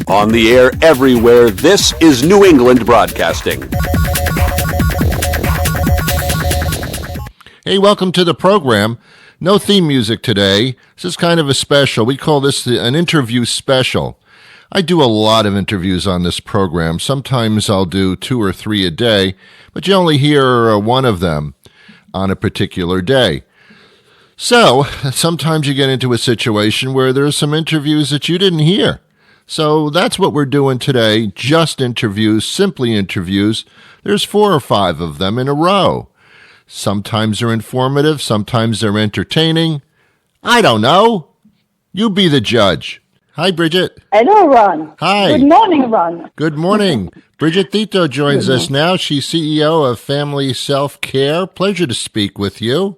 On the air everywhere, this is New England Broadcasting. Hey, welcome to the program. No theme music today. This is kind of a special. We call this an interview special. I do a lot of interviews on this program. Sometimes I'll do 2 or 3 a day, but you only hear one of them on a particular day. So sometimes you get into a situation where there's some interviews that you didn't hear. So that's what we're doing today, just interviews, simply interviews. There's 4 or 5 of them in a row. Sometimes they're informative, sometimes they're entertaining. I don't know. You be the judge. Hi, Brigette. Hello, Ron. Hi. Good morning, Ron. Good morning. Brigette Thito joins us now. She's CEO of Family Self-Care. Pleasure to speak with you.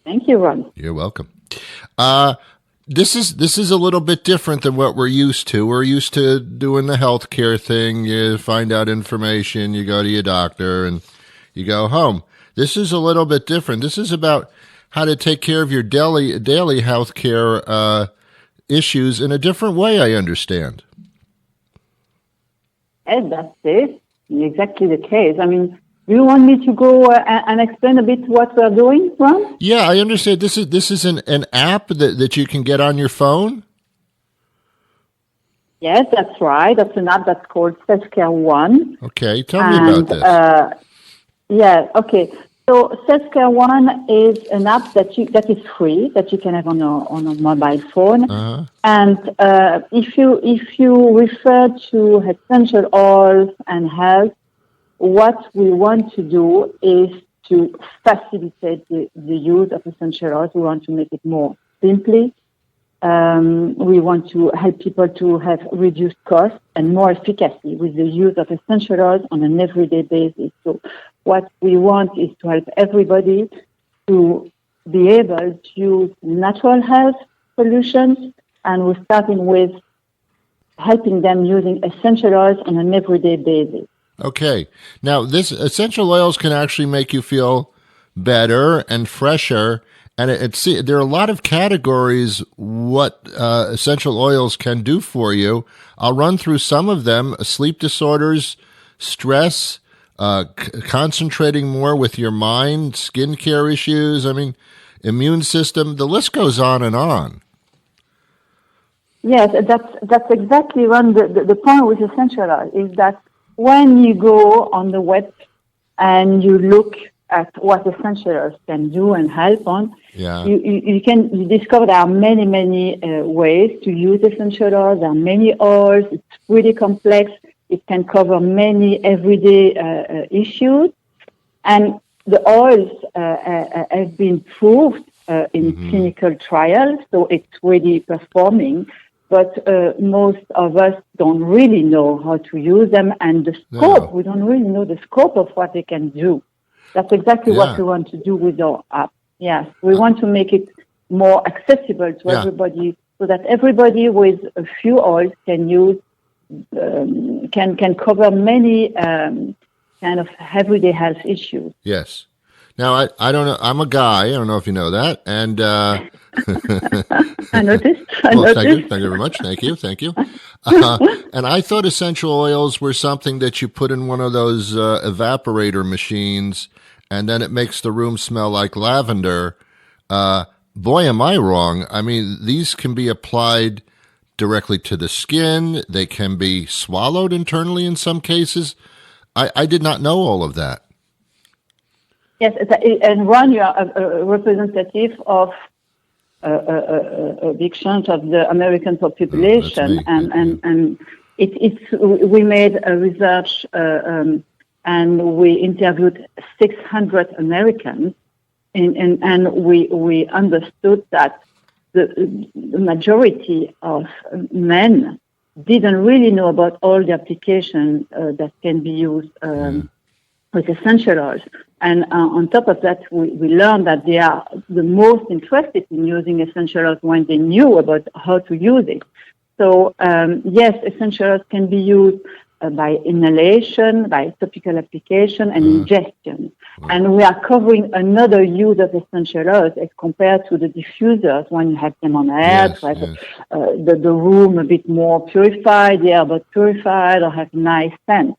Thank you, Ron. You're welcome. This is a little bit different than what we're used to. We're used to doing the healthcare thing. You find out information, you go to your doctor, and you go home. This is a little bit different. This is about how to take care of your daily healthcare issues in a different way, I understand. And that's it. Exactly the case. I mean, do you want me to go and explain a bit what we're doing, Ron? Yeah, I understand. This is an app that you can get on your phone? Yes, that's right. That's an app that's called Self-Care One. Okay, tell me about this. Yeah, okay. So Self-Care One is an app that is free, that you can have on a mobile phone. Uh-huh. And if you refer to essential oils and health, what we want to do is to facilitate the use of essential oils. We want to make it more simply. We want to help people to have reduced costs and more efficacy with the use of essential oils on an everyday basis. So what we want is to help everybody to be able to use natural health solutions, and we're starting with helping them using essential oils on an everyday basis. Okay. Now, this essential oils can actually make you feel better and fresher, and there are a lot of categories what essential oils can do for you. I'll run through some of them: sleep disorders, stress, concentrating more with your mind, skincare issues, immune system. The list goes on and on. Yes, that's exactly one. The point with essential oil is that when you go on the web and you look at what essential oils can do and help on, you discover there are many ways to use essential oils. There are many oils. It's really complex. It can cover many everyday issues. And the oils have been proved in clinical trials, so it's really performing. But most of us don't really know how to use them, and the scope, we don't really know the scope of what they can do. That's exactly what we want to do with our app. Yes, we want to make it more accessible to everybody, so that everybody with a few oils can use, can cover many kind of everyday health issues. Yes. Now, I don't know. I'm a guy. I don't know if you know that. And I noticed. Thank you very much. Thank you. And I thought essential oils were something that you put in one of those evaporator machines, and then it makes the room smell like lavender. Boy, am I wrong. These can be applied directly to the skin. They can be swallowed internally in some cases. I did not know all of that. Yes, and Ron, you are a representative of a big chunk of the American population, and we made a research and we interviewed 600 Americans, and we understood that the majority of men didn't really know about all the applications that can be used with essential oils. And on top of that, we learned that they are the most interested in using essential oils when they knew about how to use it. So, yes, essential oils can be used by inhalation, by topical application, and ingestion. And we are covering another use of essential oils as compared to the diffusers when you have them on air, to have the room a bit more purified, the air but purified, or have nice scent.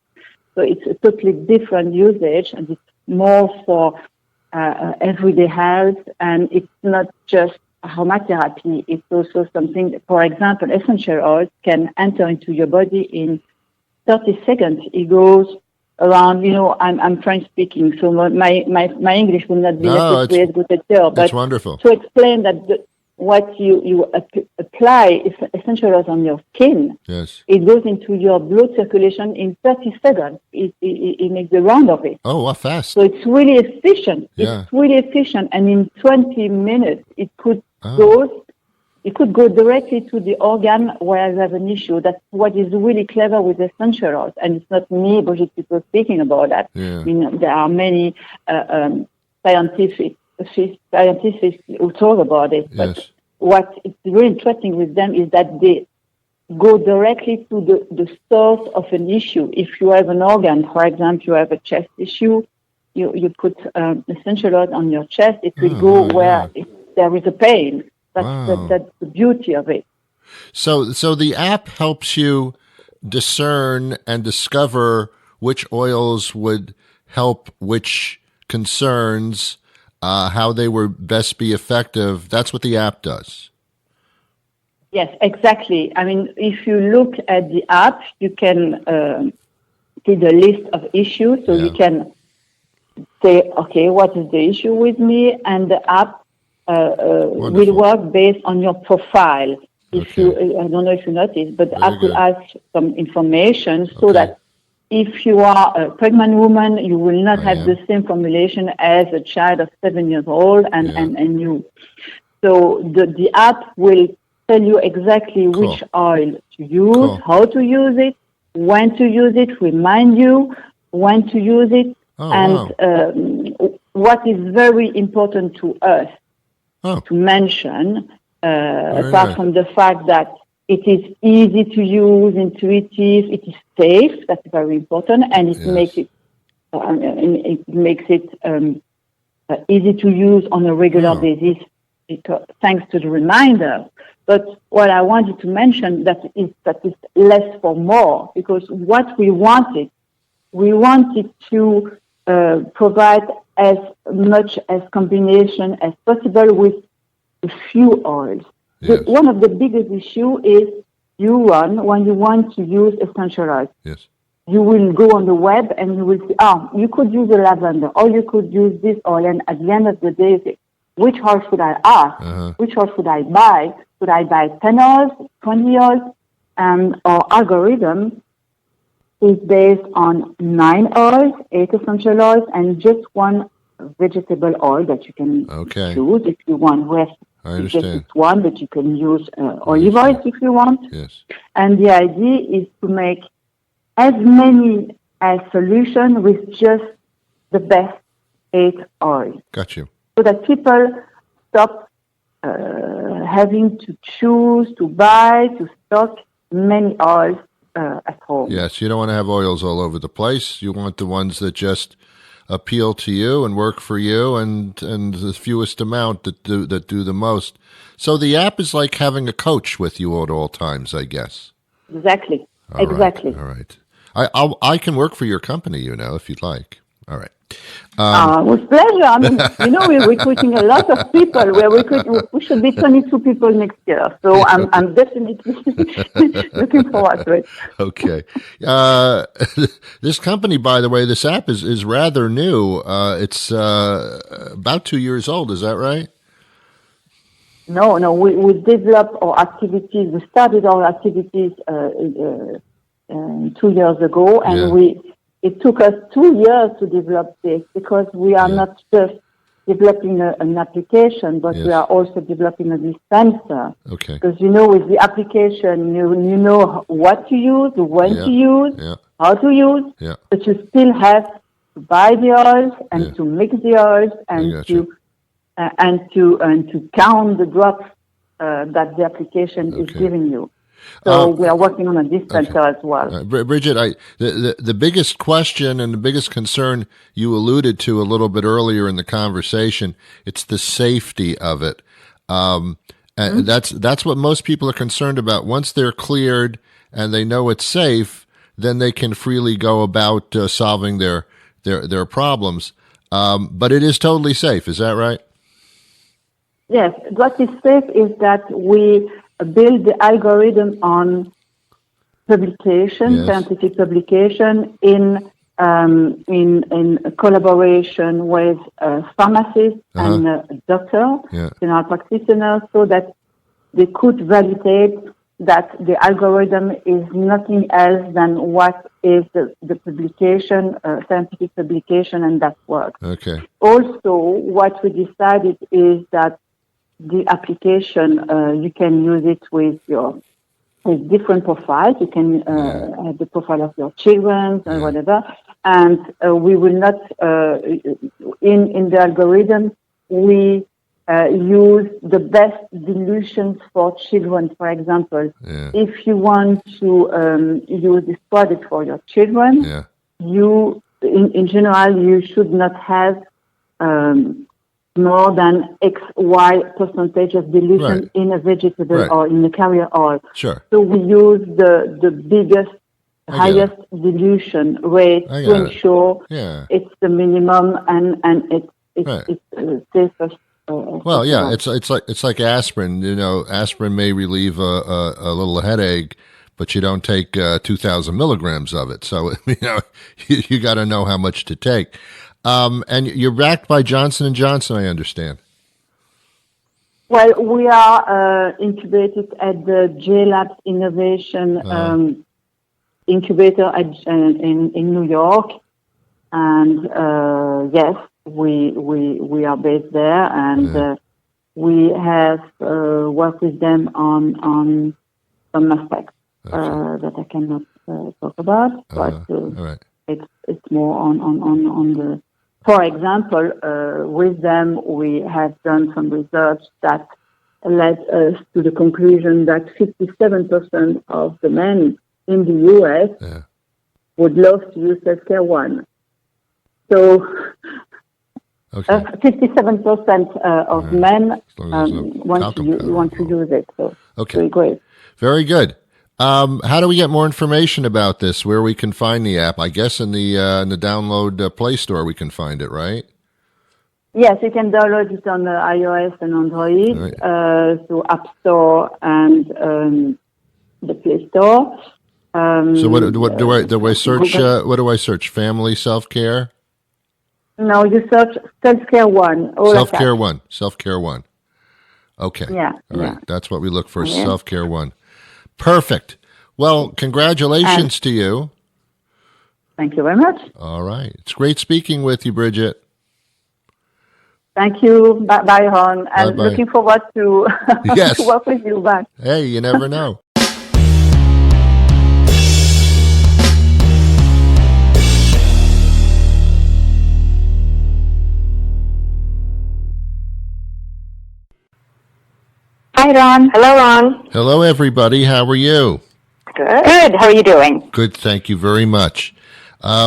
So it's a totally different usage, and it's more for everyday health, and it's not just aromatherapy. It's also something, for example, essential oils can enter into your body in 30 seconds. It goes around, I'm French speaking, so my English will not be necessarily as good as yours. But wonderful. To explain that what you apply is essential oils on your skin. Yes. It goes into your blood circulation in 30 seconds. It makes the round of it. Oh, wow, fast. So it's really efficient. Yeah. It's really efficient. And in 20 minutes, it could go directly to the organ where you have an issue. That's what is really clever with essential oils. And it's not me, Brigette, people speaking about that. Yeah. There are many scientists who talk about it. Yes. But what is really interesting with them is that they go directly to the source of an issue. If you have an organ, for example, you have a chest issue, you put essential oil on your chest, it will go where there is a pain. That's the beauty of it. So the app helps you discern and discover which oils would help which concerns, how they would best be effective. That's what the app does. Yes, exactly. I mean, if you look at the app, you can see the list of issues. So you can say, okay, what is the issue with me? And the app will work based on your profile. If you, I don't know if you noticed, but the app will ask some information so that if you are a pregnant woman, you will not have the same formulation as a child of 7 years old and you. So the app will tell you exactly which oil to use, how to use it, when to use it, remind you when to use it, what is very important to us to mention, apart from the fact that it is easy to use, intuitive, it is safe, that's very important, and it makes it easy to use on a regular basis, because, thanks to the reminder. But what I wanted to mention that is less for more, because what we wanted to provide as much as combination as possible with a few oils. Yes. One of the biggest issues is when you want to use essential oils. Yes. You will go on the web and you will see, you could use a lavender, or you could use this oil, and at the end of the day, you say, which oil should I ask? Which oil should I buy? Should I buy 10 oils, 20 oils? Our algorithm is based on 9 oils, 8 essential oils, and just 1 vegetable oil that you can choose if you want. I understand. Just one, but you can use olive oil if you want. Yes. And the idea is to make as many as solution with just the best 8 oils. Got you. So that people stop having to choose, to buy, to stock many oils at home. Yes, you don't want to have oils all over the place. You want the ones that just appeal to you and work for you, and the fewest amount that do the most. So the app is like having a coach with you at all times, I guess. Exactly. All right. I can work for your company, if you'd like. All right. With pleasure. I mean, we're recruiting a lot of people. We should be 22 people next year. So I'm definitely looking forward to it. Okay. This company, by the way, this app is rather new. It's about 2 years old. Is that right? No. We developed our activities. We started our activities 2 years ago, and it took us 2 years to develop this, because we are not just developing an application, but we are also developing a dispenser. Okay. Because, with the application, you know what to use, when to use, how to use, but you still have to buy the oils and to mix the oils and to count the drops that the application is giving you. So we are working on a dispenser as well. Brigette, the biggest question and the biggest concern you alluded to a little bit earlier in the conversation, it's the safety of it. And that's what most people are concerned about. Once they're cleared and they know it's safe, then they can freely go about solving their problems. But it is totally safe. Is that right? Yes. What is safe is that we build the algorithm on publication, scientific publication, in collaboration with pharmacists and doctors, general practitioners, so that they could validate that the algorithm is nothing else than what is the publication, scientific publication, and that works. Okay. Also, what we decided is that the application, you can use it with different profiles. You can have the profile of your children or whatever, and we will not, in the algorithm, we use the best dilutions for children. For example, if you want to use this product for your children, you, in general, you should not have more than XY percentage of dilution in a vegetable or in a carrier oil. Sure. So we use the biggest, highest dilution rate to ensure it's the minimum and it's safest. Well, yeah, it's like aspirin. You know, aspirin may relieve a little headache, but you don't take 2,000 milligrams of it. So you got to know how much to take. And you're backed by Johnson & Johnson, I understand. Well, we are incubated at the JLabs Innovation Incubator in New York, and yes, we are based there, and we have worked with them on some aspects that I cannot talk about, but it's more on the. For example, with them, we have done some research that led us to the conclusion that 57% of the men in the U.S. would love to use Self-Care One. So 57% of men want to use it. So very great. Very good. How do we get more information about this? Where we can find the app? I guess in the download Play Store we can find it, right? Yes, you can download it on the iOS and Android, so App Store and the Play Store. So what do I search? What do I search? Family self-care? No, you search Self-Care One. Self-Care One. Self-Care One. Okay. Yeah. All right. That's what we look for. Self-Care One. Perfect. Well, congratulations to you. Thank you very much. All right. It's great speaking with you, Brigette. Thank you. Bye, Ron. And looking forward to, to work with you back. Hey, you never know. Hi, Ron. Hello, Ron. Hello, everybody. How are you? Good. How are you doing? Good. Thank you very much.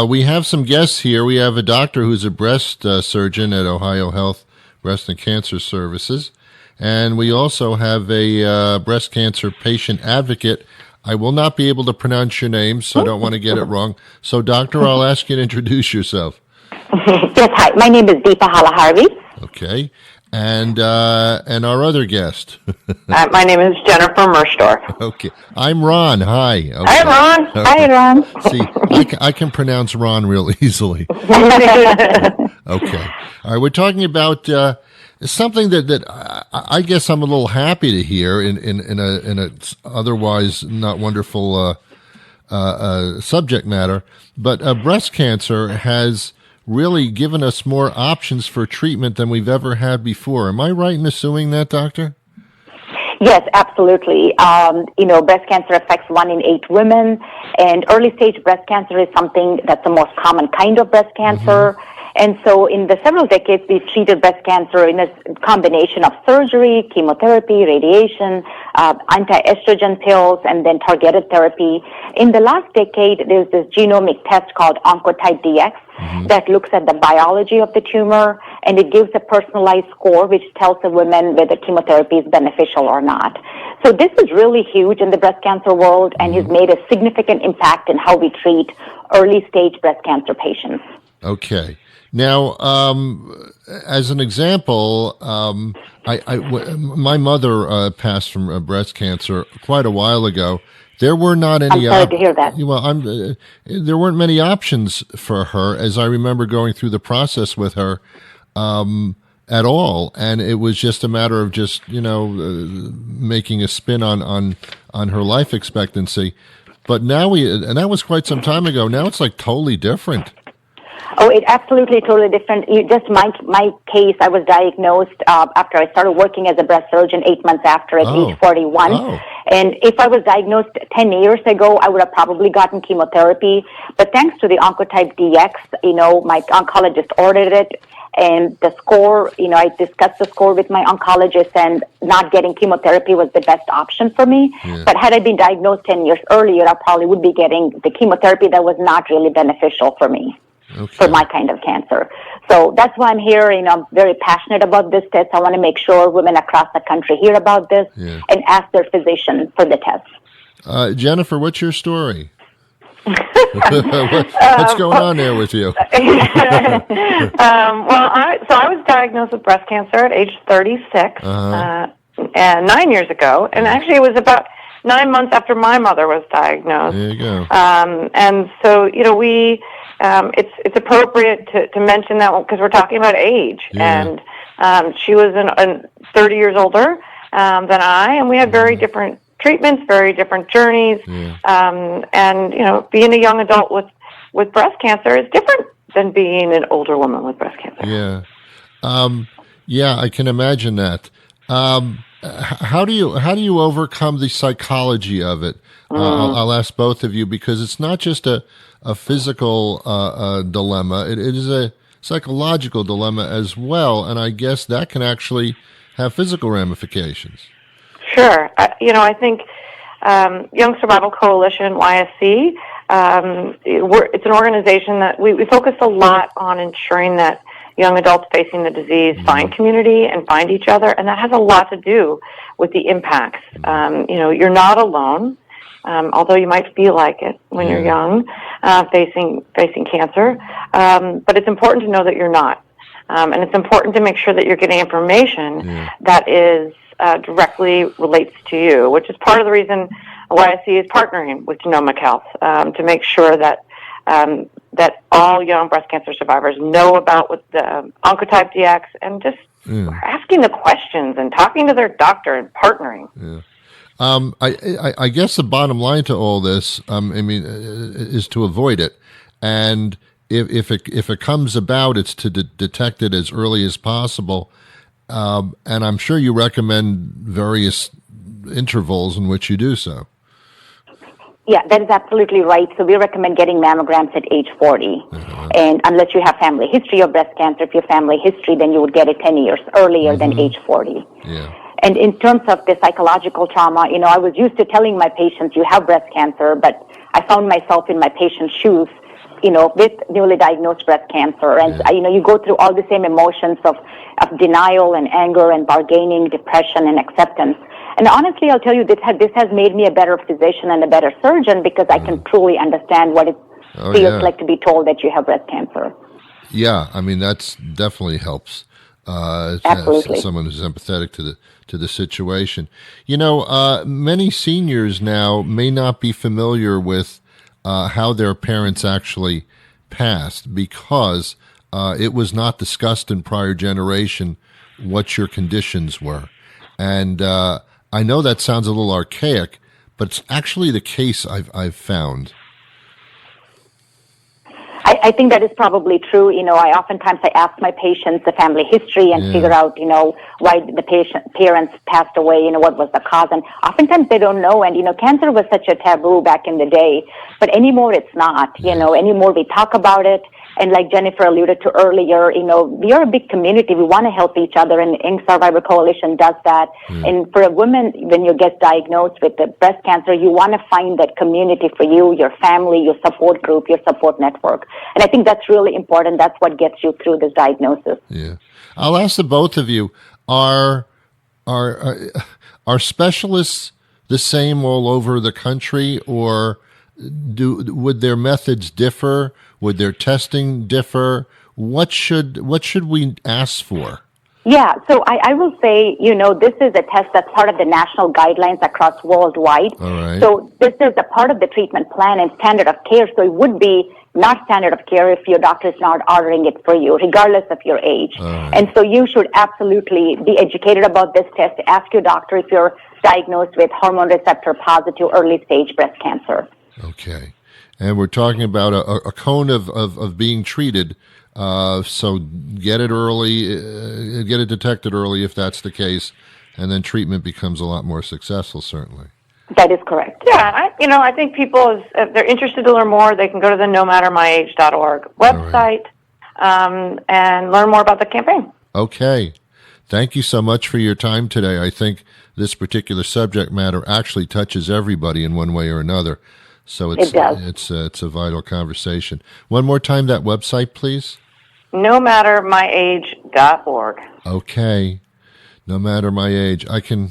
We have some guests here. We have a doctor who's a breast surgeon at Ohio Health Breast and Cancer Services. And we also have a breast cancer patient advocate. I will not be able to pronounce your name, so I don't want to get it wrong. So, doctor, I'll ask you to introduce yourself. Yes, hi. My name is Deepa Kalahanyi. Okay. And our other guest. My name is Jennifer Mershdorf. Okay. I'm Ron. Hi. Okay. Hi, Ron. Okay. Hi, Ron. See, I can pronounce Ron real easily. Okay. All right. We're talking about something that I guess I'm a little happy to hear in a otherwise not wonderful subject matter. But breast cancer has really given us more options for treatment than we've ever had before. Am I right in assuming that, doctor? Yes, absolutely. Breast cancer affects 1 in 8 women, and early stage breast cancer is something that's the most common kind of breast cancer. And so in the several decades, we've treated breast cancer in a combination of surgery, chemotherapy, radiation, anti-estrogen pills, and then targeted therapy. In the last decade, there's this genomic test called Oncotype DX that looks at the biology of the tumor, and it gives a personalized score which tells the women whether chemotherapy is beneficial or not. So this is really huge in the breast cancer world and has made a significant impact in how we treat early-stage breast cancer patients. Okay. Now, as an example, my mother passed from breast cancer quite a while ago. There were not any. I'm sorry to hear that. Well, there weren't many options for her, as I remember going through the process with her at all, and it was just a matter of just making a spin on her life expectancy. But now and that was quite some time ago. Now it's like totally different. Oh, it's absolutely totally different. Just my case, I was diagnosed after I started working as a breast surgeon 8 months after at age 41. Oh. And if I was diagnosed 10 years ago, I would have probably gotten chemotherapy. But thanks to the Oncotype DX, my oncologist ordered it. And the score, I discussed the score with my oncologist, and not getting chemotherapy was the best option for me. Yeah. But had I been diagnosed 10 years earlier, I probably would be getting the chemotherapy that was not really beneficial for me. Okay. For my kind of cancer. So that's why I'm here. I'm very passionate about this test. I want to make sure women across the country hear about this and ask their physician for the test. Jennifer, what's your story? What's going on there with you? I was diagnosed with breast cancer at age 36, and 9 years ago. And actually, it was about 9 months after my mother was diagnosed. There you go. And so, it's appropriate to mention that because we're talking about age. Yeah. And she was 30 years older than I, and we had very different treatments, very different journeys. Yeah. Being a young adult with breast cancer is different than being an older woman with breast cancer. Yeah. I can imagine that. How do you overcome the psychology of it? I'll ask both of you, because it's not just a physical dilemma. It is a psychological dilemma as well, and I guess that can actually have physical ramifications. Sure. I think Young Survival Coalition, YSC, it's an organization that we focus a lot on ensuring that young adults facing the disease find community and find each other, and that has a lot to do with the impacts. You're not alone, although you might feel like it when you're young, facing cancer. But it's important to know that you're not, and it's important to make sure that you're getting information that is directly relates to you, which is part of the reason YSC is partnering with Genomic Health to make sure that that all young breast cancer survivors know about what the Oncotype DX, and just asking the questions and talking to their doctor and partnering. Yeah. I guess the bottom line to all this, is to avoid it, and if it comes about, it's to detect it as early as possible. And I'm sure you recommend various intervals in which you do so. Yeah, that is absolutely right. So we recommend getting mammograms at age 40. And unless you have family history of breast cancer, if you have family history, then you would get it 10 years earlier than age 40. Yeah. And in terms of the psychological trauma, I was used to telling my patients, you have breast cancer, but I found myself in my patient's shoes, with newly diagnosed breast cancer. And, you go through all the same emotions of denial and anger and bargaining, depression and acceptance. And honestly, I'll tell you, this has made me a better physician and a better surgeon, because I can truly understand what it feels like to be told that you have breast cancer. Yeah, that's definitely helps. Absolutely. As someone who's empathetic to the situation. Many seniors now may not be familiar with how their parents actually passed, because it was not discussed in prior generation what your conditions were. And I know that sounds a little archaic, but it's actually the case I've found. I think that is probably true. Oftentimes I ask my patients the family history and figure out, why the parents passed away, what was the cause. And oftentimes they don't know. And, cancer was such a taboo back in the day, but anymore it's not. Anymore we talk about it. And like Jennifer alluded to earlier, we are a big community. We want to help each other, and Young Survivor Coalition does that. And for a woman, when you get diagnosed with the breast cancer, you want to find that community for you, your family, your support group, your support network. And I think that's really important. That's what gets you through this diagnosis. Yeah. I'll ask the both of you, are specialists the same all over the country, or would their methods differ? Would their testing differ? What should we ask for? Yeah, so I will say, this is a test that's part of the national guidelines across worldwide. All right. So this is a part of the treatment plan and standard of care. So it would be not standard of care if your doctor is not ordering it for you, regardless of your age. Right. And so you should absolutely be educated about this test. Ask your doctor if you're diagnosed with hormone receptor positive early stage breast cancer. Okay. And we're talking about a cone of being treated. So get it early, get it detected early if that's the case, and then treatment becomes a lot more successful, certainly. That is correct. Yeah, I think people, if they're interested to learn more, they can go to the nomattermyage.org website and learn more about the campaign. Okay. Thank you so much for your time today. I think this particular subject matter actually touches everybody in one way or another. So it's a vital conversation. One more time, that website, please. nomattermyage.org. Okay. No matter my age. I can,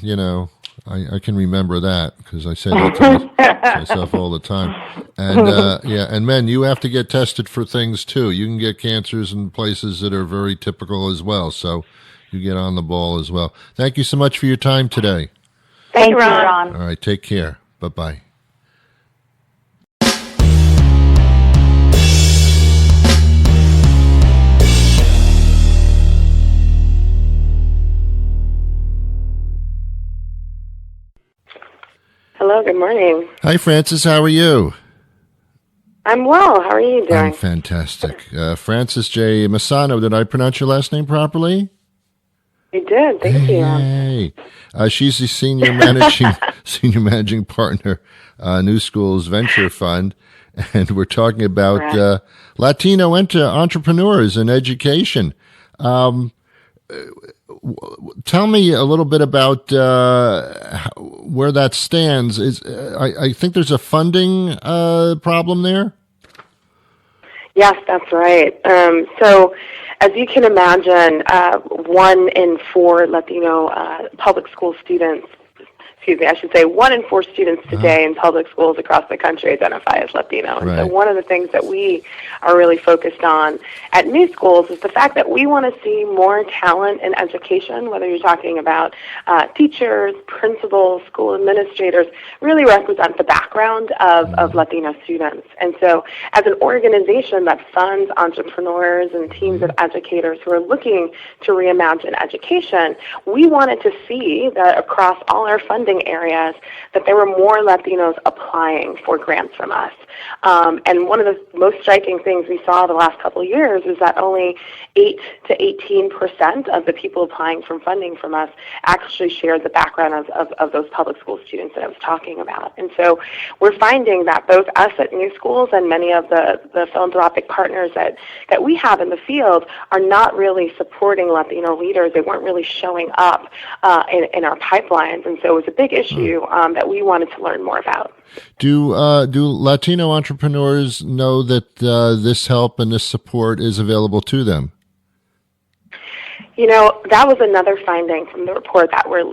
I can remember that because I say that to myself all the time. And and men, you have to get tested for things too. You can get cancers in places that are very typical as well. So you get on the ball as well. Thank you so much for your time today. Thank you, Ron. All right, take care. Bye-bye. Hello, good morning. Hi, Francis. How are you? I'm well. How are you doing? I'm fantastic. Francis J. Messano, did I pronounce your last name properly? You did. Thank you. Hey. She's the senior managing partner, New Schools Venture Fund, and we're talking about Latino entrepreneurs in education. Tell me a little bit about where that stands. I think there's a funding problem there? Yes, that's right. So as you can imagine, 1 in 4 Latino public school students, I should say 1 in 4 students today in public schools across the country identify as Latino. And so one of the things that we are really focused on at New Schools is the fact that we want to see more talent in education, whether you're talking about teachers, principals, school administrators, really represent the background of Latino students. And so as an organization that funds entrepreneurs and teams of educators who are looking to reimagine education, we wanted to see that across all our funding areas that there were more Latinos applying for grants from us. And one of the most striking things we saw the last couple of years is that only 8 to 18% of the people applying for funding from us actually shared the background of those public school students that I was talking about. And so we're finding that both us at New Schools and many of the philanthropic partners that we have in the field are not really supporting Latino leaders. They weren't really showing up in our pipelines. And so it was a big issue that we wanted to learn more about. Do Latino entrepreneurs know that this help and this support is available to them? That was another finding from the report that we're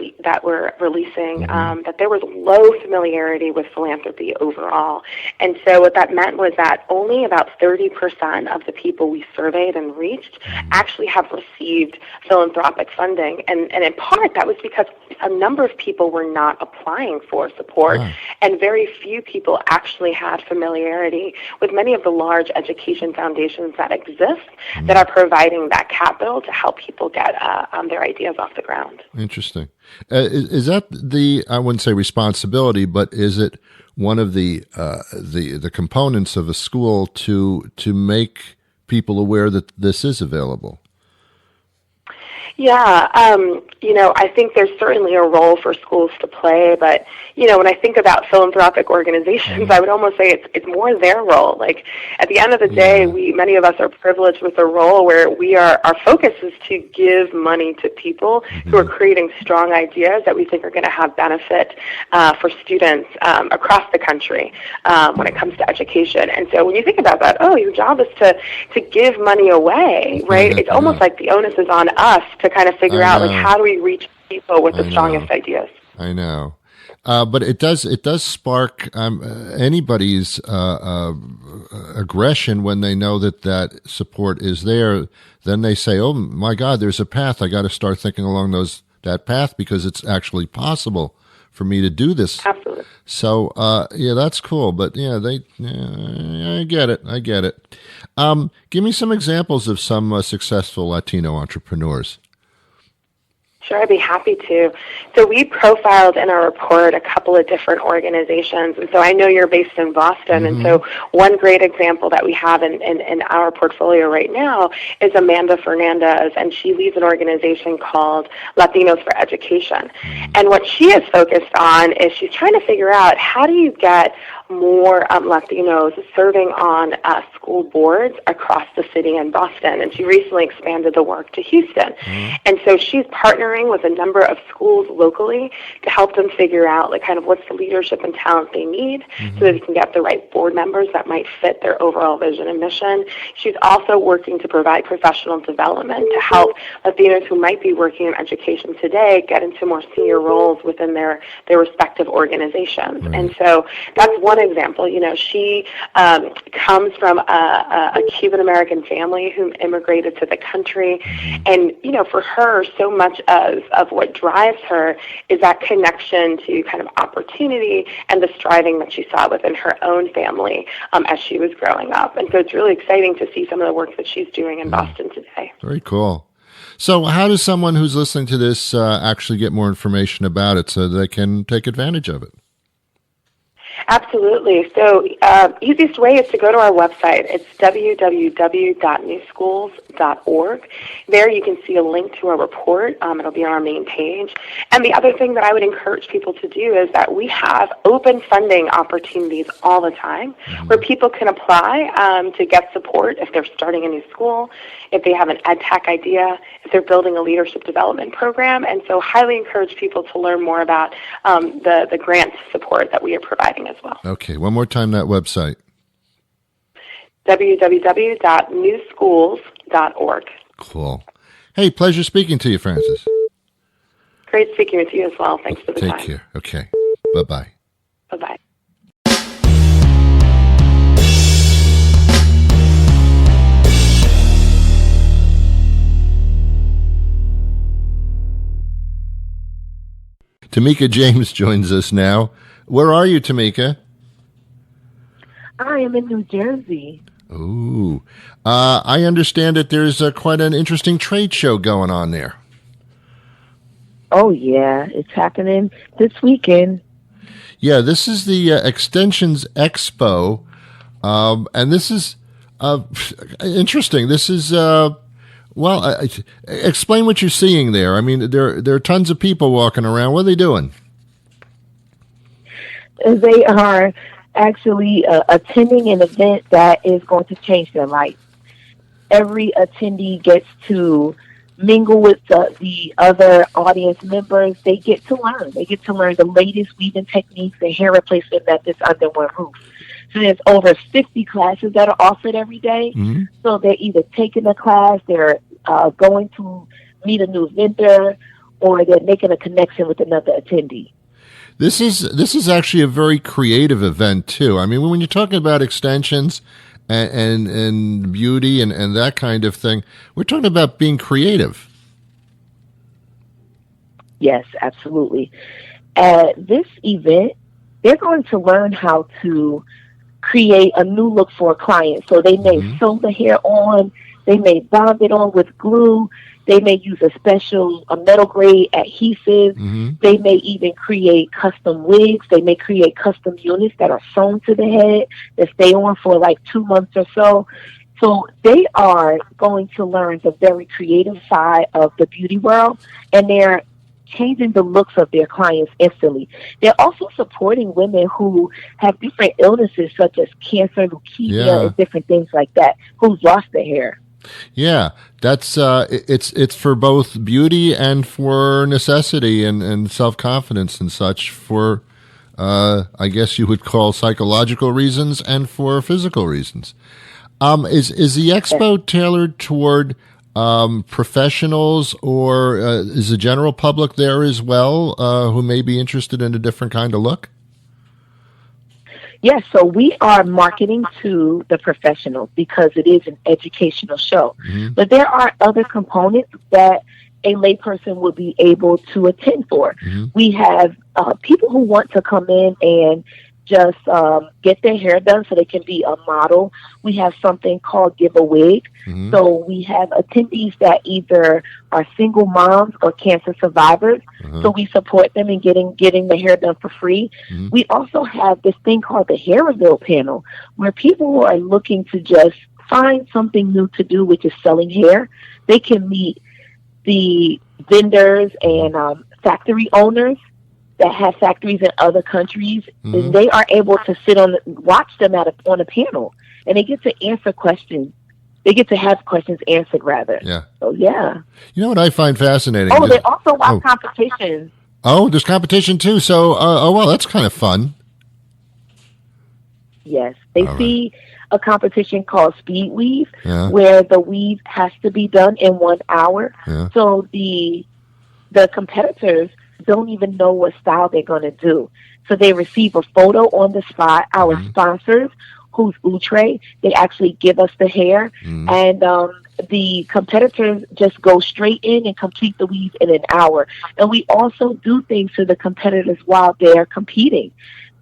releasing, that there was low familiarity with philanthropy overall. And so what that meant was that only about 30% of the people we surveyed and reached actually have received philanthropic funding. And in part, that was because a number of people were not applying for support, and very few people actually had familiarity with many of the large education foundations that exist that are providing that capital to help people get their ideas off the ground. Interesting. Is that I wouldn't say responsibility, but is it one of the components of a school to make people aware that this is available? Yeah, I think there's certainly a role for schools to play, but, when I think about philanthropic organizations, I would almost say it's more their role. Like, at the end of the day, many of us are privileged with a role where our focus is to give money to people who are creating strong ideas that we think are going to have benefit for students across the country when it comes to education. And so when you think about that, your job is to give money away, right? It's almost like the onus is on us to kind of figure out, like, how do we reach people with the strongest ideas? I know. But it does spark anybody's aggression when they know that support is there. Then they say, "Oh my God, there's a path. I got to start thinking along that path because it's actually possible for me to do this." Absolutely. So that's cool. But I get it. I get it. Give me some examples of some successful Latino entrepreneurs. Sure, I'd be happy to. So we profiled in our report a couple of different organizations. And so I know you're based in Boston. And so one great example that we have in our portfolio right now is Amanda Fernandez, and she leads an organization called Latinos for Education. And what she is focused on is she's trying to figure out, how do you get more Latinos serving on school boards across the city in Boston. And she recently expanded the work to Houston. And so she's partnering with a number of schools locally to help them figure out, like, kind of what's the leadership and talent they need so that they can get the right board members that might fit their overall vision and mission. She's also working to provide professional development to help Latinos who might be working in education today get into more senior roles within their respective organizations. And so that's one example. She comes from a Cuban-American family who immigrated to the country. And, for her, so much of what drives her is that connection to kind of opportunity and the striving that she saw within her own family as she was growing up. And so it's really exciting to see some of the work that she's doing in Boston today. Very cool. So how does someone who's listening to this actually get more information about it so they can take advantage of it? Absolutely. So easiest way is to go to our website. It's www.newschools.org. There you can see a link to our report. It'll be on our main page. And the other thing that I would encourage people to do is that we have open funding opportunities all the time where people can apply to get support if they're starting a new school, if they have an ed tech idea, if they're building a leadership development program. And so highly encourage people to learn more about the grant support that we are providing as well. Okay, one more time, that website. www.newschools.org. Cool. Hey, pleasure speaking to you, Frances. Great speaking with you as well. Thanks for the time. Take care. Okay. Bye-bye. Bye-bye. Tomeka James joins us now. Where are you, Tameka? I am in New Jersey. Ooh. I understand that there's quite an interesting trade show going on there. Oh, yeah. It's happening this weekend. Yeah, this is the Extensions Expo. And this is interesting. This is, explain what you're seeing there. I mean, there are tons of people walking around. What are they doing? They are actually attending an event that is going to change their life. Every attendee gets to mingle with the other audience members. They get to learn. They get to learn the latest weaving techniques and hair replacement methods under one roof. So there's over 50 classes that are offered every day. Mm-hmm. So they're either taking a class, they're going to meet a new vendor, or they're making a connection with another attendee. This is actually a very creative event too. I mean, when you're talking about extensions and beauty and that kind of thing, we're talking about being creative. Yes, absolutely. At this event, they're going to learn how to create a new look for a client. So they may sew the hair on, they may bond it on with glue, they may use a metal grade adhesive, they may even create custom wigs, they may create custom units that are sewn to the head that stay on for like 2 months or so. So they are going to learn the very creative side of the beauty world, and they're changing the looks of their clients instantly. They're also supporting women who have different illnesses such as cancer, leukemia, and different things like that, who've lost their hair. Yeah, that's it's for both beauty and for necessity and self-confidence and such for I guess you would call psychological reasons and for physical reasons. Is the expo tailored toward professionals, or is the general public there as well who may be interested in a different kind of look? Yes, so we are marketing to the professionals because it is an educational show. Mm-hmm. But there are other components that a layperson would be able to attend for. Mm-hmm. We have people who want to come in and just get their hair done so they can be a model. We have something called Give a Wig. Mm-hmm. So we have attendees that either are single moms or cancer survivors. Mm-hmm. So we support them in getting the hair done for free. Mm-hmm. We also have this thing called the Hair Reveal panel, where people who are looking to just find something new to do, which is selling hair, they can meet the vendors and factory owners that have factories in other countries, mm-hmm. and they are able to watch them on a panel, and they get to answer questions. They get to have questions answered, rather. Yeah. So, yeah. You know what I find fascinating? Oh, they also watch competitions. Oh, there's competition, too. So, well, that's kind of fun. Yes. They see a competition called Speed Weave, where the weave has to be done in 1 hour. Yeah. So the competitors don't even know what style they're going to do. So they receive a photo on the spot. Our sponsors, who's Outre, they actually give us the hair. And the competitors just go straight in and complete the weave in an hour. And we also do things to the competitors while they're competing.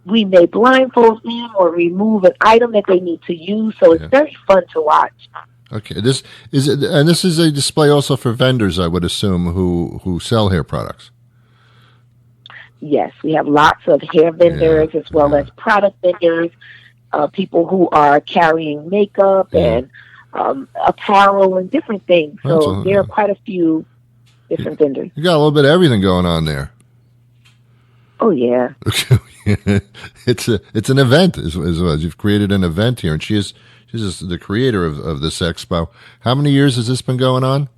We may blindfold them or remove an item that they need to use. So it's very fun to watch. Okay, this is a display also for vendors, I would assume, who sell hair products. Yes, we have lots of hair vendors as well as product vendors, people who are carrying makeup and apparel and different things. So there are quite a few different vendors. You got a little bit of everything going on there. Oh, yeah. It's an event as well. You've created an event here, and she's the creator of this expo. How many years has this been going on?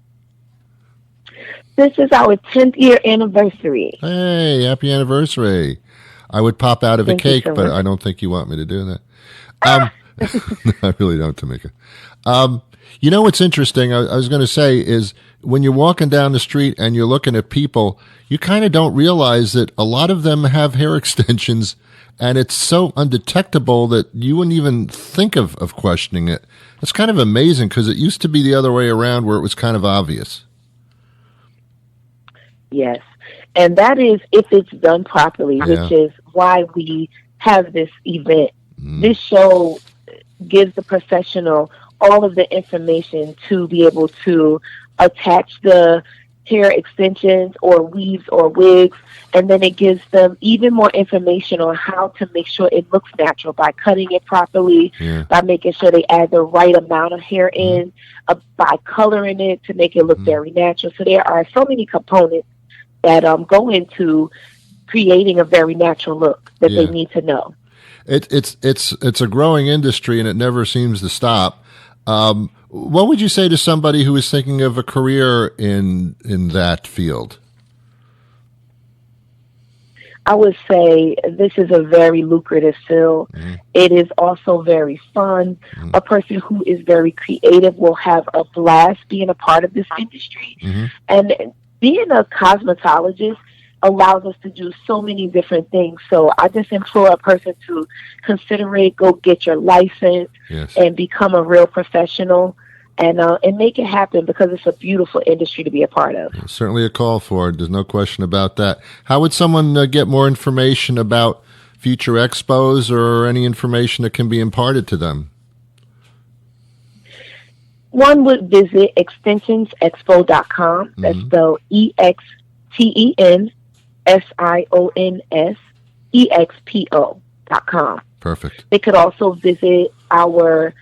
This is our 10th year anniversary. Hey, happy anniversary. I would pop out of a cake, but I don't think you want me to do that. I really don't, Tameka. You know what's interesting, I was going to say, is when you're walking down the street and you're looking at people, you kind of don't realize that a lot of them have hair extensions, and it's so undetectable that you wouldn't even think of questioning it. It's kind of amazing because it used to be the other way around where it was kind of obvious. Yes, and that is if it's done properly, which is why we have this event. This show gives the professional all of the information to be able to attach the hair extensions or weaves or wigs, and then it gives them even more information on how to make sure it looks natural by cutting it properly, by making sure they add the right amount of hair in, by coloring it to make it look very natural. So there are so many components that go into creating a very natural look that they need to know. It's a growing industry, and it never seems to stop. What would you say to somebody who is thinking of a career in that field? I would say this is a very lucrative field. It is also very fun. A person who is very creative will have a blast being a part of this industry. And being a cosmetologist allows us to do so many different things. So I just implore a person to consider it, go get your license, and become a real professional, and make it happen, because it's a beautiful industry to be a part of. Certainly a call for it. There's no question about that. How would someone get more information about future expos or any information that can be imparted to them? One would visit extensionsexpo.com. That's spelled EXTENSIONSEXPO.com. Perfect. They could also visit our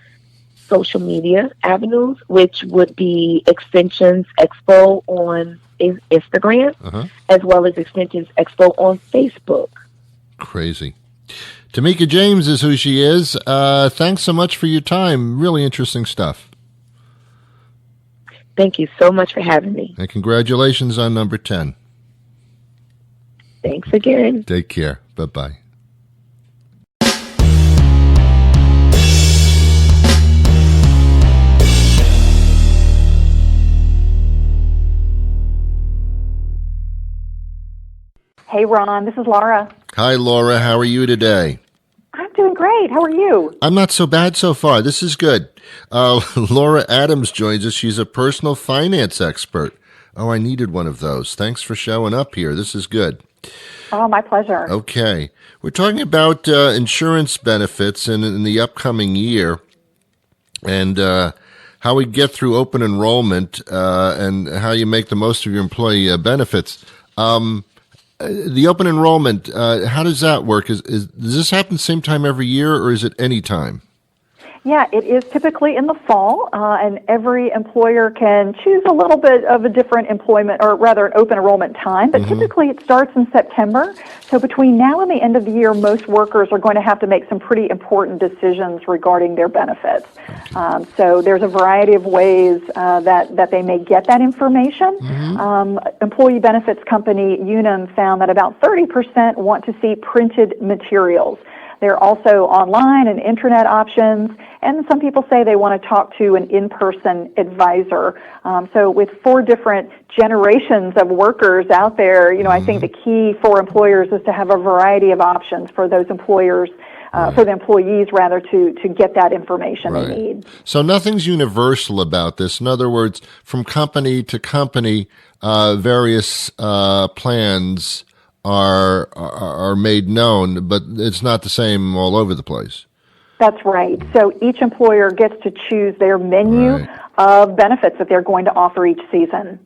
social media avenues, which would be Extensions Expo on Instagram, as well as Extensions Expo on Facebook. Crazy. Tomeka James is who she is. Thanks so much for your time. Really interesting stuff. Thank you so much for having me. And congratulations on number 10. Thanks again. Take care. Bye-bye. Hey, Ron, this is Laura. Hi, Laura. How are you today? I'm doing great. How are you? I'm not so bad so far. This is good. Laura Adams joins us. She's a personal finance expert. Oh, I needed one of those. Thanks for showing up here. This is good. Oh, my pleasure. Okay. We're talking about insurance benefits in the upcoming year and how we get through open enrollment and how you make the most of your employee benefits. The open enrollment, how does that work? Does this happen the same time every year, or is it any time? Yeah, it is typically in the fall, and every employer can choose a little bit of a different employment, or rather an open enrollment time, but typically it starts in September. So between now and the end of the year, most workers are going to have to make some pretty important decisions regarding their benefits. So there's a variety of ways that they may get that information. Employee benefits company Unum found that about 30% want to see printed materials. There are also online and internet options, and some people say they want to talk to an in-person advisor. So with 4 different generations of workers out there, I think the key for employers is to have a variety of options for those employers, for the employees rather, to get that information they need. So nothing's universal about this. In other words, from company to company, various plans are made known, but it's not the same all over the place. That's right. So each employer gets to choose their menu of benefits that they're going to offer each season.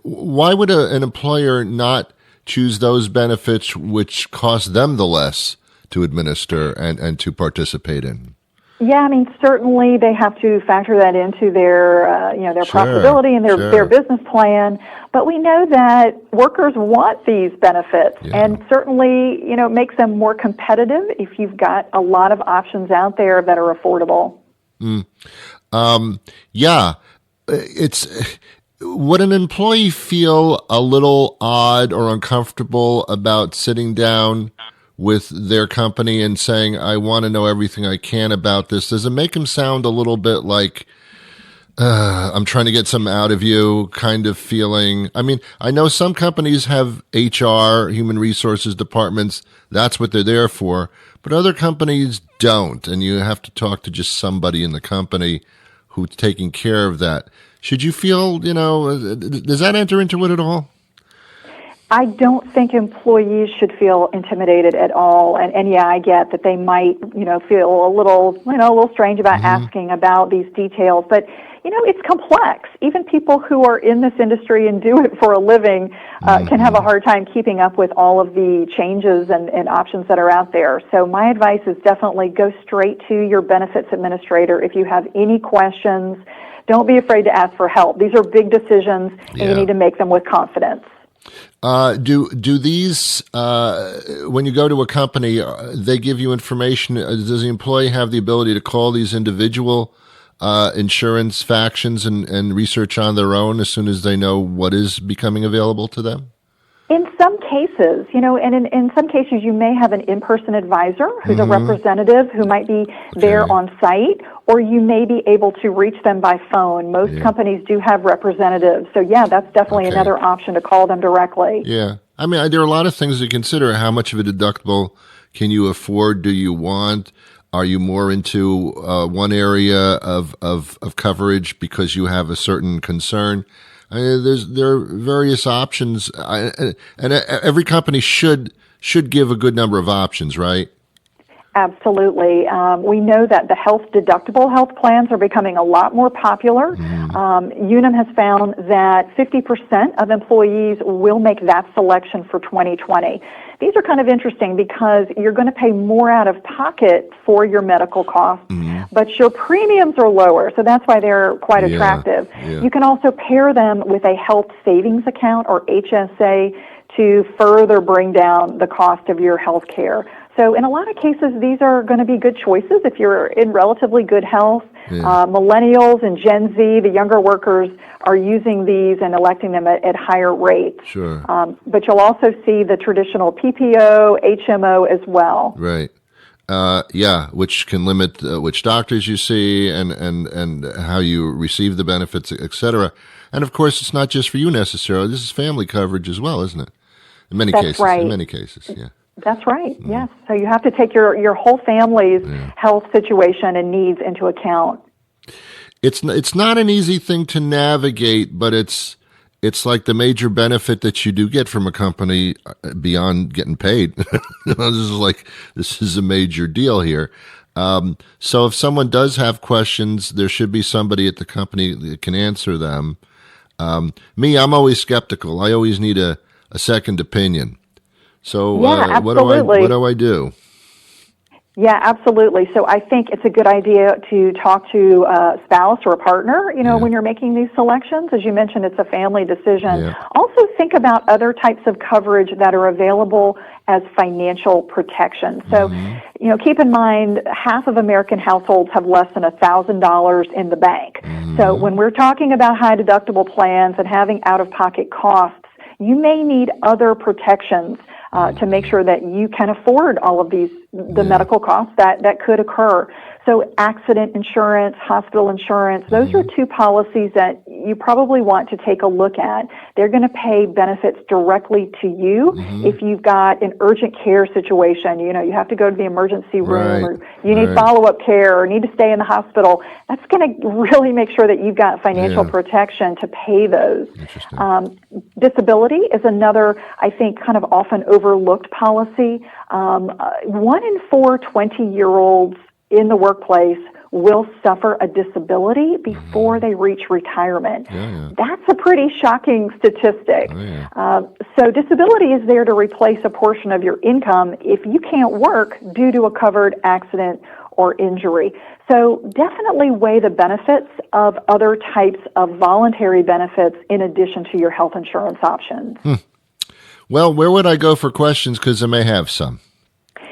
Why would an employer not choose those benefits which cost them the less to administer and to participate in? Yeah, I mean, certainly they have to factor that into their, their profitability and their business plan. But we know that workers want these benefits, and certainly, it makes them more competitive if you've got a lot of options out there that are affordable. Would an employee feel a little odd or uncomfortable about sitting down with their company and saying, I want to know everything I can about this? Does it make them sound a little bit like, I'm trying to get some out of you kind of feeling? I mean, I know some companies have HR, human resources departments. That's what they're there for. But other companies don't. And you have to talk to just somebody in the company who's taking care of that. Should you feel, does that enter into it at all? I don't think employees should feel intimidated at all. And yeah, I get that they might, feel a little strange about asking about these details. But, it's complex. Even people who are in this industry and do it for a living can have a hard time keeping up with all of the changes and options that are out there. So my advice is definitely go straight to your benefits administrator if you have any questions. Don't be afraid to ask for help. These are big decisions, and you need to make them with confidence. Do these, when you go to a company, they give you information? Does the employee have the ability to call these individual insurance factions and research on their own as soon as they know what is becoming available to them? In some cases, and in some cases you may have an in-person advisor who's a representative who might be there on site, or you may be able to reach them by phone. Most companies do have representatives. So, that's definitely another option to call them directly. Yeah. I mean, there are a lot of things to consider. How much of a deductible can you afford? Do you want? Are you more into one area of coverage because you have a certain concern? I mean, there are various options, and every company should give a good number of options, right? Absolutely. We know that the deductible health plans are becoming a lot more popular. Unum has found that 50% of employees will make that selection for 2020. These are kind of interesting because you're going to pay more out of pocket for your medical costs, but your premiums are lower, so that's why they're quite attractive. Yeah. You can also pair them with a health savings account, or HSA, to further bring down the cost of your health care. So in a lot of cases, these are going to be good choices if you're in relatively good health. Millennials and Gen Z, the younger workers, are using these and electing them at higher rates. Sure. But you'll also see the traditional PPO, HMO as well. Right. Which can limit which doctors you see and how you receive the benefits, et cetera. And of course, it's not just for you necessarily. This is family coverage as well, isn't it? In many cases. Right. In many cases, yeah. That's right. Yes. So you have to take your whole family's health situation and needs into account. It's not an easy thing to navigate, but it's like the major benefit that you do get from a company beyond getting paid. This is a major deal here. So if someone does have questions, there should be somebody at the company that can answer them. I'm always skeptical. I always need a second opinion. So what do I do? Yeah, absolutely. So I think it's a good idea to talk to a spouse or a partner, when you're making these selections. As you mentioned, it's a family decision. Yeah. Also think about other types of coverage that are available as financial protection. So, keep in mind, half of American households have less than $1,000 in the bank. So when we're talking about high deductible plans and having out-of-pocket costs, you may need other protections to make sure that you can afford all of the medical costs that could occur. So accident insurance, hospital insurance, those are two policies that you probably want to take a look at. They're going to pay benefits directly to you if you've got an urgent care situation. You have to go to the emergency room, or you need follow-up care, or need to stay in the hospital. That's going to really make sure that you've got financial protection to pay those. Disability is another, I think, kind of often overlooked policy. 1 in 4 20-year-olds in the workplace will suffer a disability before they reach retirement. That's a pretty shocking statistic. So disability is there to replace a portion of your income if you can't work due to a covered accident or injury. So definitely weigh the benefits of other types of voluntary benefits in addition to your health insurance options. Well, where would I go for questions? Because I may have some.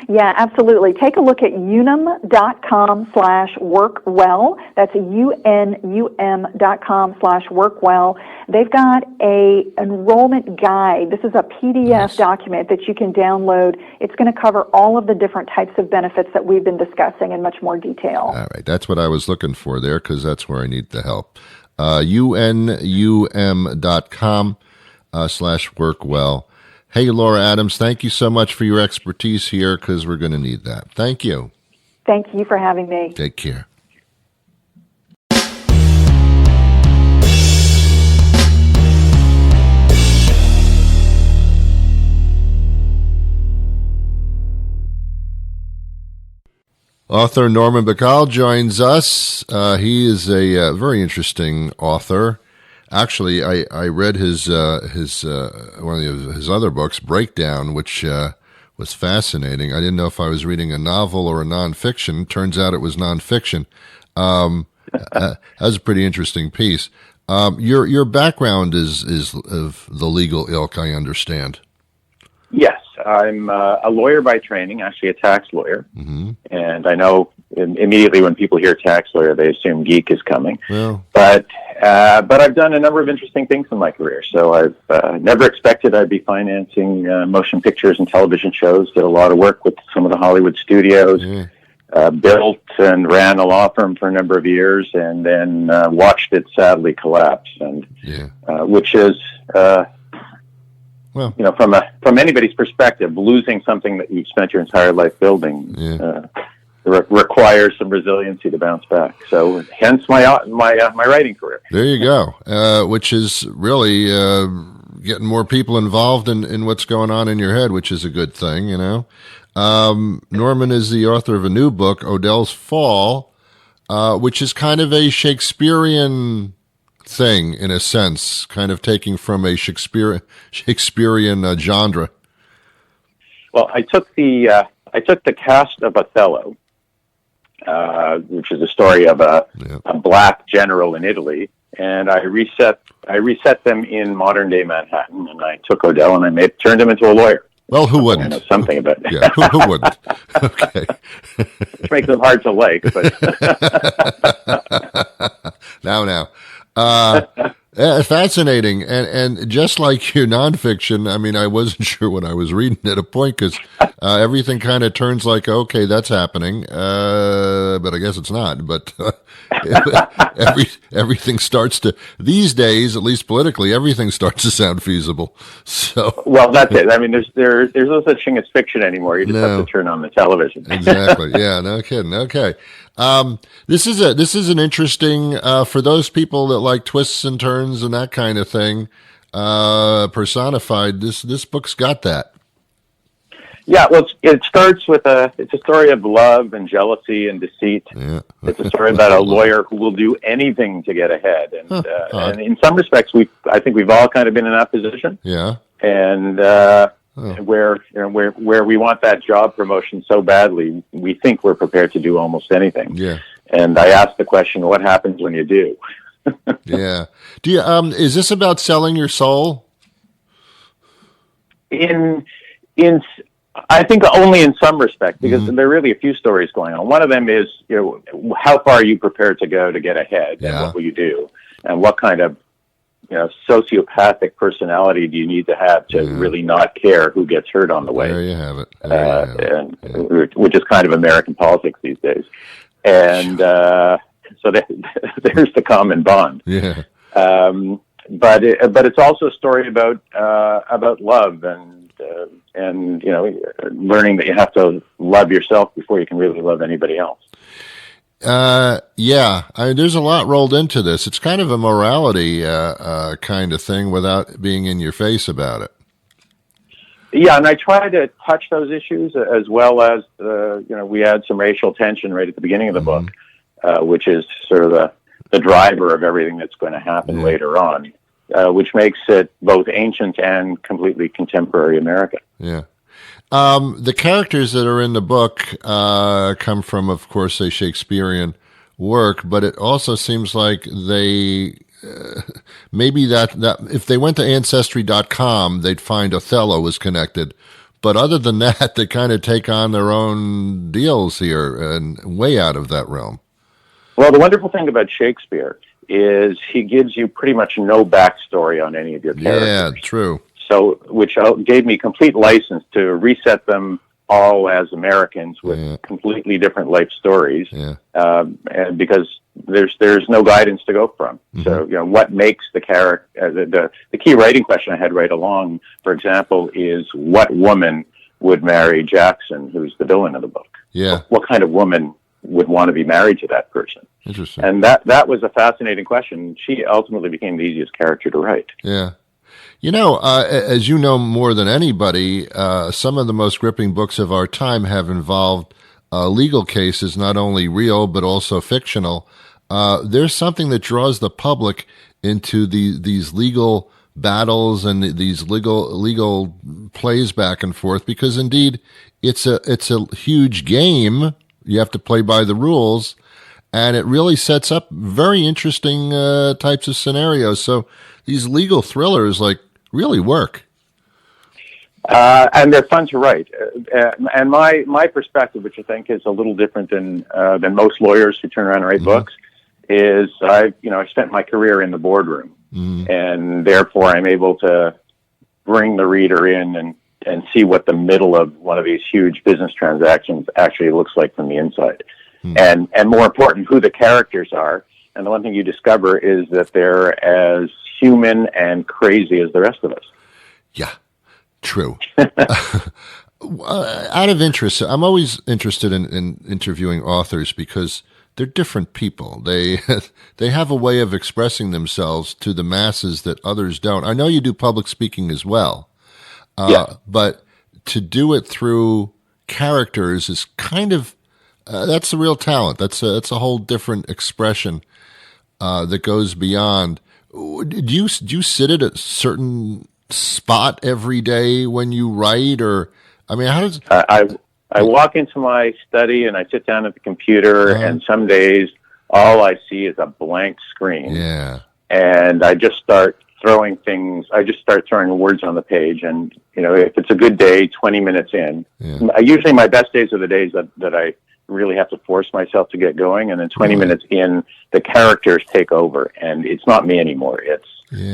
Yeah, absolutely. Take a look at unum.com/workwell. That's unum.com/workwell. They've got a enrollment guide. This is a PDF document that you can download. It's going to cover all of the different types of benefits that we've been discussing in much more detail. All right. That's what I was looking for there, because that's where I need the help. unum.com/workwell. Hey, Laura Adams, thank you so much for your expertise here, because we're going to need that. Thank you. Thank you for having me. Take care. Author Norman Bacall joins us. He is a very interesting author. Actually, I read his one of his other books, Breakdown, which was fascinating. I didn't know if I was reading a novel or a nonfiction. Turns out it was nonfiction. That was a pretty interesting piece. Your background is of the legal ilk, I understand. Yes, I'm a lawyer by training, actually a tax lawyer. And I know immediately when people hear tax lawyer, they assume geek is coming. Well. But I've done a number of interesting things in my career. So I've never expected I'd be financing motion pictures and television shows. Did a lot of work with some of the Hollywood studios. Built and ran a law firm for a number of years, and then watched it sadly collapse. And which is, from anybody's perspective, losing something that you've spent your entire life building. Requires some resiliency to bounce back. So, hence my writing career. There you go. Which is really getting more people involved in what's going on in your head, which is a good thing, Norman is the author of a new book, Odell's Fall, which is kind of a Shakespearean thing in a sense, kind of taking from a Shakespearean genre. Well, I took the cast of Othello. which is a story of a black general in Italy. And I reset them in modern day Manhattan, and I took Odell and turned him into a lawyer. Well, who wouldn't? I know something about it. Yeah, who wouldn't? Okay. Which makes them hard to like, but now. Fascinating. And just like your nonfiction, I mean, I wasn't sure what I was reading at a point because everything kind of turns like, okay, that's happening. But I guess it's not. But everything starts to, these days, at least politically, everything starts to sound feasible. So, well, that's it. I mean, there's no such thing as fiction anymore. You just have to turn on the television. Exactly. Yeah, no kidding. Okay. This is an interesting, for those people that like twists and turns and that kind of thing, personified, this book's got that. Yeah, well, it starts with it's a story of love and jealousy and deceit. Yeah. It's a story about a lawyer who will do anything to get ahead. And, and in some respects, I think we've all kind of been in that position. Yeah. And, where we want that job promotion so badly, we think we're prepared to do almost anything. Yeah. And I asked the question, what happens when you do? Yeah. Do you, is this about selling your soul? I think only in some respect, because there are really a few stories going on. One of them is, how far are you prepared to go to get ahead, and what will you do, and what kind of sociopathic personality do you need to have to really not care who gets hurt on the way? There you have it. Which is kind of American politics these days. And so there's the common bond. Yeah. But it's also a story about love and learning that you have to love yourself before you can really love anybody else. There's a lot rolled into this. It's kind of a morality kind of thing without being in your face about it. Yeah, and I try to touch those issues as well as we had some racial tension right at the beginning of the book, which is sort of the driver of everything that's going to happen later on. Which makes it both ancient and completely contemporary America. Yeah. The characters that are in the book come from, of course, a Shakespearean work, but it also seems like they maybe that if they went to Ancestry.com, they'd find Othello was connected. But other than that, they kind of take on their own deals here and way out of that realm. Well, the wonderful thing about Shakespeare is he gives you pretty much no backstory on any of your characters. Yeah, true. So, which gave me complete license to reset them all as Americans with completely different life stories. Yeah. And because there's no guidance to go from. So, what makes the character, the key writing question I had right along, for example, is what woman would marry Jackson, who's the villain of the book? Yeah. What kind of woman would want to be married to that person? Interesting. And that was a fascinating question. She ultimately became the easiest character to write. Yeah. As you know more than anybody, some of the most gripping books of our time have involved legal cases, not only real, but also fictional. There's something that draws the public into these legal battles and these legal plays back and forth, because indeed it's a huge game. You have to play by the rules, and it really sets up very interesting types of scenarios. So these legal thrillers really work. And they're fun to write. And my perspective, which I think is a little different than most lawyers who turn around and write books, is I spent my career in the boardroom, and therefore I'm able to bring the reader in and see what the middle of one of these huge business transactions actually looks like from the inside. And more important, who the characters are. And the one thing you discover is that they're as human and crazy as the rest of us. Yeah, true. Out of interest, I'm always interested in interviewing authors because they're different people. They have a way of expressing themselves to the masses that others don't. I know you do public speaking as well. But to do it through characters is kind of that's the real talent. That's a whole different expression that goes beyond. Do you sit at a certain spot every day when you write, or I mean, how does I walk into my study and I sit down at the computer, and some days all I see is a blank screen. Yeah. And I just start throwing things. I just start throwing words on the page. And, if it's a good day, 20 minutes in, usually my best days are the days that I really have to force myself to get going. And then 20 minutes in, the characters take over, and it's not me anymore.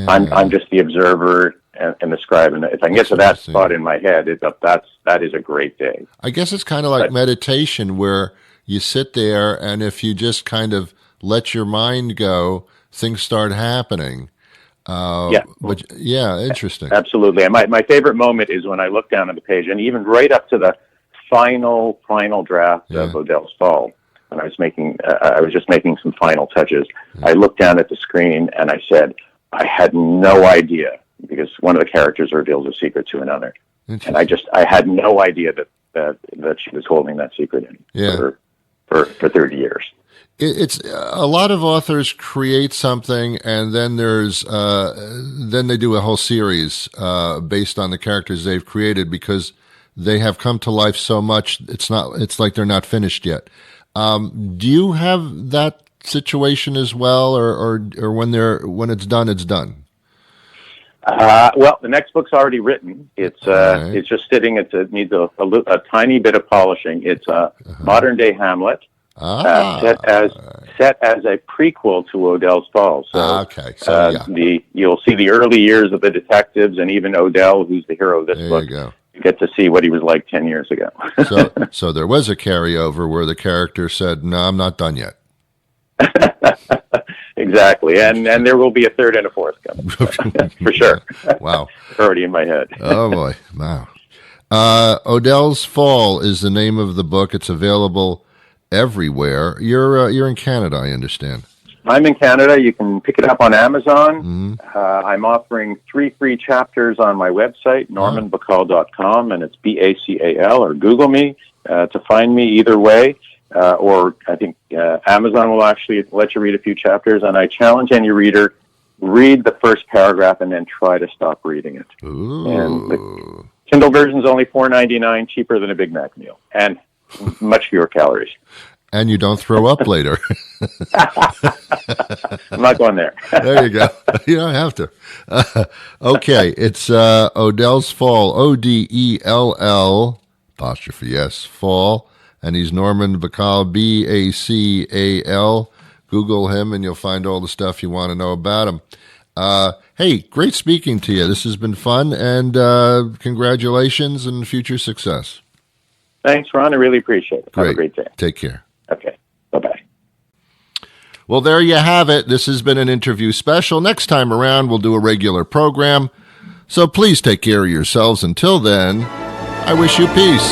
I'm just the observer and the scribe. And if I can get to that spot in my head, that is a great day. I guess it's kind of like meditation, where you sit there, and if you just kind of let your mind go, things start happening. Interesting. Absolutely. And my favorite moment is when I look down at the page, and even right up to the final draft of Odell's Fall, when I was just making some final touches. I looked down at the screen and I said, I had no idea, because one of the characters reveals a secret to another, and I had no idea that she was holding that secret for 30 years. It's a lot of authors create something, and then then they do a whole series based on the characters they've created, because they have come to life so much. It's like they're not finished yet. Do you have that situation as well, or when it's done, it's done? Well, the next book's already written. It's just sitting. It needs a tiny bit of polishing. It's a modern day Hamlet. Set as a prequel to Odell's Fall. You'll see the early years of the detectives, and even Odell, who's the hero of this book. You get to see what he was like 10 years ago. So there was a carryover where the character said, "No, I'm not done yet." Exactly, and there will be a third and a fourth coming for sure. Wow, already in my head. Oh boy, wow. Odell's Fall is the name of the book. It's available everywhere. You're in Canada, I understand. I'm in Canada. You can pick it up on Amazon. I'm offering 3 free chapters on my website, normanbacall.com, and it's Bacal, or Google me to find me either way. Or I think Amazon will actually let you read a few chapters, and I challenge any reader, read the first paragraph and then try to stop reading it. Ooh. And the Kindle version is only $4.99, cheaper than a Big Mac meal, and much fewer calories. And you don't throw up later. I'm not going there. There you go. You don't have to. Okay, it's Odell's Fall, Odell, apostrophe S, Fall, and he's Norman Bacall, Bacal. Google him, and you'll find all the stuff you want to know about him. Hey, great speaking to you. This has been fun, and congratulations and future success. Thanks, Ron. I really appreciate it. Great. Have a great day. Take care. Okay. Bye-bye. Well, there you have it. This has been an interview special. Next time around, we'll do a regular program. So please take care of yourselves. Until then, I wish you peace.